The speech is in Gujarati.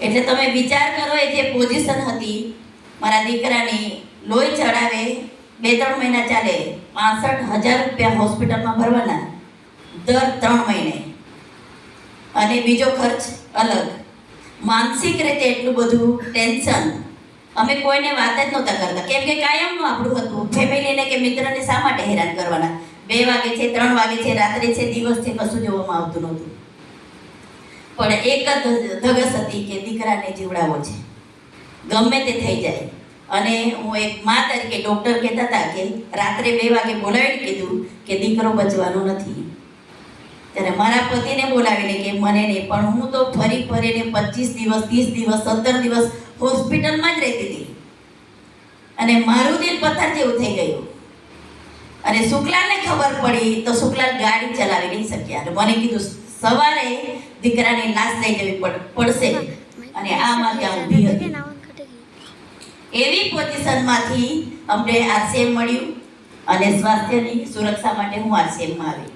એટલે તમે વિચાર કરો, એ જે પોઝિશન હતી મારા દીકરાની, લોહી ચડાવે 2-3 મહિના ચાલે, 65,000 રૂપિયા હોસ્પિટલમાં ભરવાના દર 3 મહિને, અને બીજો ખર્ચ અલગ. માનસિક રીતે એટલું બધું ટેન્શન. અમે કોઈને વાત જ નહોતા કરતા, કેમ કે કાયમનું આપણું હતું ફેમિલીને કે મિત્રને શા માટે હેરાન કરવાના. 2 વાગે છે, 3 વાગે છે, રાત્રે છે, દિવસ છે, કશું જોવામાં આવતું નહોતું. પણ એક જ ધગસ હતી કે દીકરાને જીવડાવો છે, ગમે તે થઈ જાય. અને હું એક મા તરીકે, ડૉક્ટર કહેતા હતા કે રાત્રે 2 વાગે બોલાવીને કીધું કે દીકરો બચવાનો નથી. ત્યારે મારા પતિને બોલાવીને કે મને નહીં, પણ હું તો ફરીને 25 દિવસ, 30 દિવસ, 17 દિવસ હોસ્પિટલમાં જ રહેતી હતી. અને મારું દિલ પથ્થર જેવું થઈ ગયું. અને શુક્લાને ખબર પડી તો શુક્લા ગાડી ચલાવી નહીં શક્યા. અને મને કીધું સવારે દીકરાની લાશ લઈ જવી પડશે. અને આ મારી આ ઊભી હતી. એવી પોઝિશનમાંથી અમને આરસીએમ મળ્યું, અને સ્વાસ્થ્યની સુરક્ષા માટે હું આરસીએમમાં આવી.